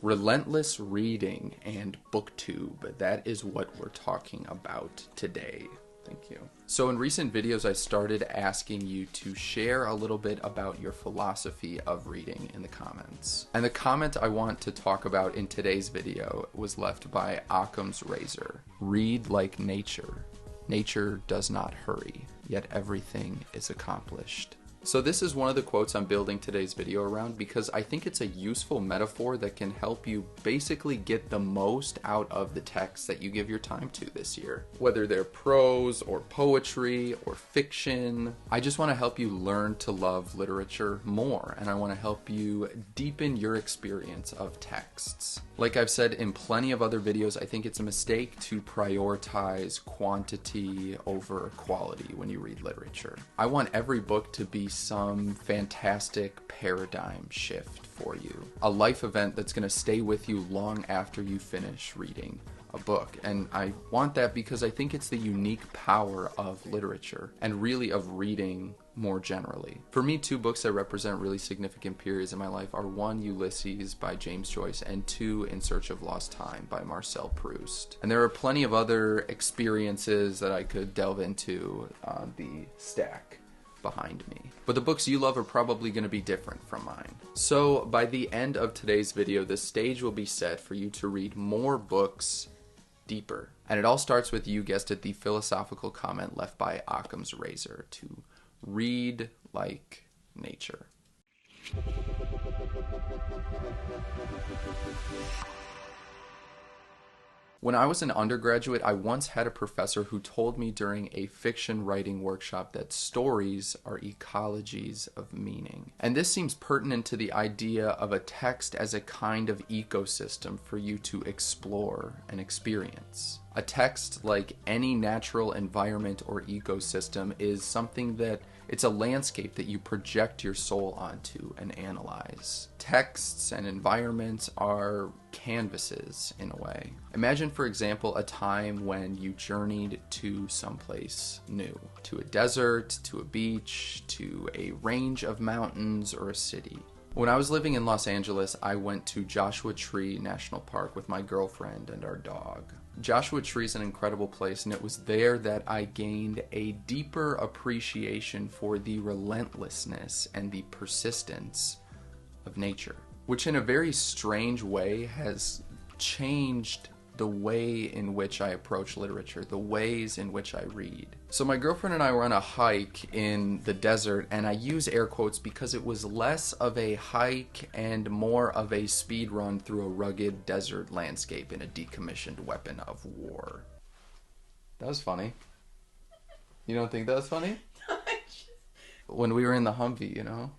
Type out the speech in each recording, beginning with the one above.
Relentless reading and booktube. That is what we're talking about today. Thank you. So in recent videos, I started asking you to share a little bit about your philosophy of reading in the comments. And the comment I want to talk about in today's video was left by Occam's Razor. Read like nature. Nature does not hurry, yet everything is accomplished. So this is one of the quotes I'm building today's video around because I think it's a useful metaphor that can help you basically get the most out of the texts that you give your time to this year. Whether they're prose or poetry or fiction, I just want to help you learn to love literature more, and I want to help you deepen your experience of texts. Like I've said in plenty of other videos, I think it's a mistake to prioritize quantity over quality when you read literature. I want every book to be some fantastic paradigm shift for you. A life event that's going to stay with you long after you finish reading a book. And I want that because I think it's the unique power of literature and really of reading more generally. For me, two books that represent really significant periods in my life are one, Ulysses by James Joyce, and two, In Search of Lost Time by Marcel Proust. And there are plenty of other experiences that I could delve into on the stack behind me. But the books you love are probably going to be different from mine. So by the end of today's video, the stage will be set for you to read more books deeper. And it all starts with, you guessed it, the philosophical comment left by Occam's Razor to read like nature. When I was an undergraduate, I once had a professor who told me during a fiction writing workshop that stories are ecologies of meaning. And this seems pertinent to the idea of a text as a kind of ecosystem for you to explore and experience. A text, like any natural environment or ecosystem, is something that it's a landscape that you project your soul onto and analyze. Texts and environments are canvases in a way. Imagine, for example, a time when you journeyed to someplace new, to a desert, to a beach, to a range of mountains, or a city. When I was living in Los Angeles, I went to Joshua Tree National Park with my girlfriend and our dog. Joshua Tree is an incredible place, and it was there that I gained a deeper appreciation for the relentlessness and the persistence of nature, which in a very strange way has changed the way in which I approach literature, the ways in which I read. So my girlfriend and I were on a hike in the desert, and I use air quotes because it was less of a hike and more of a speed run through a rugged desert landscape in a decommissioned weapon of war. That was funny. You don't think that was funny? When we were in the Humvee, you know?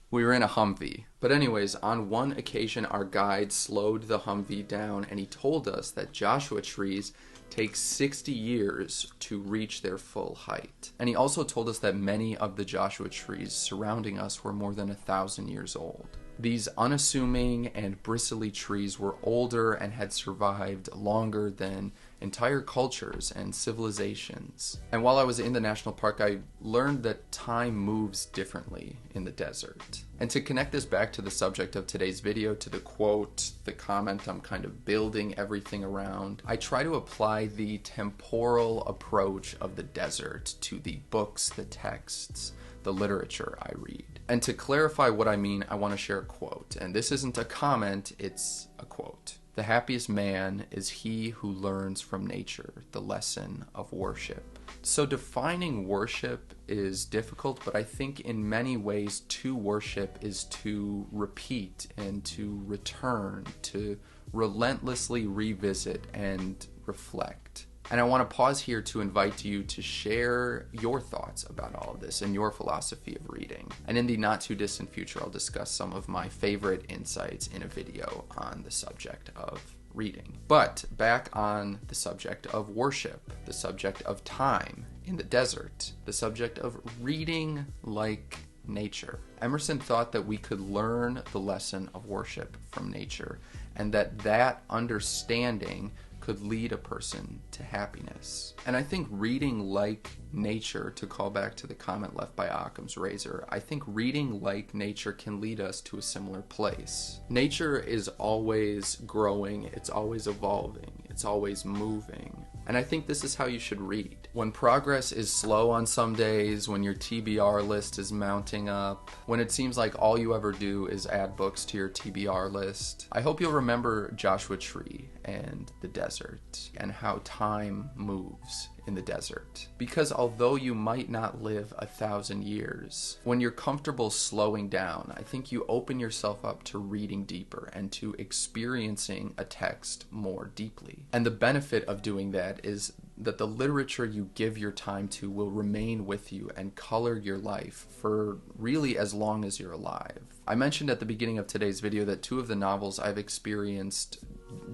We were in a Humvee. But anyways, on one occasion, our guide slowed the Humvee down, and he told us that Joshua trees take 60 years to reach their full height. And he also told us that many of the Joshua trees surrounding us were more than 1,000 years old. These unassuming and bristly trees were older and had survived longer than entire cultures and civilizations. And while I was in the national park, I learned that time moves differently in the desert. And to connect this back to the subject of today's video, to the quote, the comment I'm kind of building everything around, I try to apply the temporal approach of the desert to the books, the texts, the literature I read. And to clarify what I mean, I want to share a quote. And this isn't a comment, it's a quote. The happiest man is he who learns from nature the lesson of worship. So defining worship is difficult, but I think in many ways to worship is to repeat and to return, to relentlessly revisit and reflect. And I want to pause here to invite you to share your thoughts about all of this and your philosophy of reading. And in the not too distant future, I'll discuss some of my favorite insights in a video on the subject of reading. But back on the subject of worship, the subject of time in the desert, the subject of reading like nature. Emerson thought that we could learn the lesson of worship from nature, and that understanding could lead a person to happiness. And I think reading like nature, to call back to the comment left by Occam's razor, I think reading like nature can lead us to a similar place. Nature is always growing, it's always evolving, it's always moving. And I think this is how you should read. When progress is slow on some days, when your TBR list is mounting up, when it seems like all you ever do is add books to your TBR list, I hope you'll remember Joshua Tree and the desert and how time moves in the desert. Because although you might not live 1,000 years, when you're comfortable slowing down, I think you open yourself up to reading deeper and to experiencing a text more deeply. And the benefit of doing that is that the literature you give your time to will remain with you and color your life for really as long as you're alive. I mentioned at the beginning of today's video that 2 of the novels I've experienced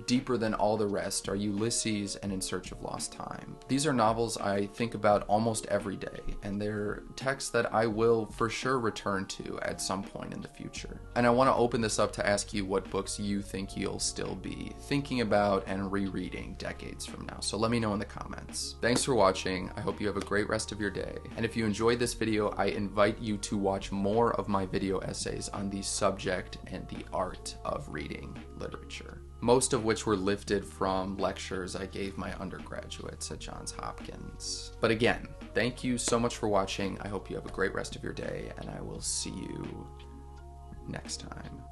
deeper than all the rest are Ulysses and In Search of Lost Time. These are novels I think about almost every day, and they're texts that I will for sure return to at some point in the future. And I want to open this up to ask you what books you think you'll still be thinking about and rereading decades from now. So let me know in the comments. Thanks for watching. I hope you have a great rest of your day. And if you enjoyed this video, I invite you to watch more of my video essays on the subject and the art of reading literature, most of which were lifted from lectures I gave my undergraduates at Johns Hopkins. But again, thank you so much for watching. I hope you have a great rest of your day, and I will see you next time.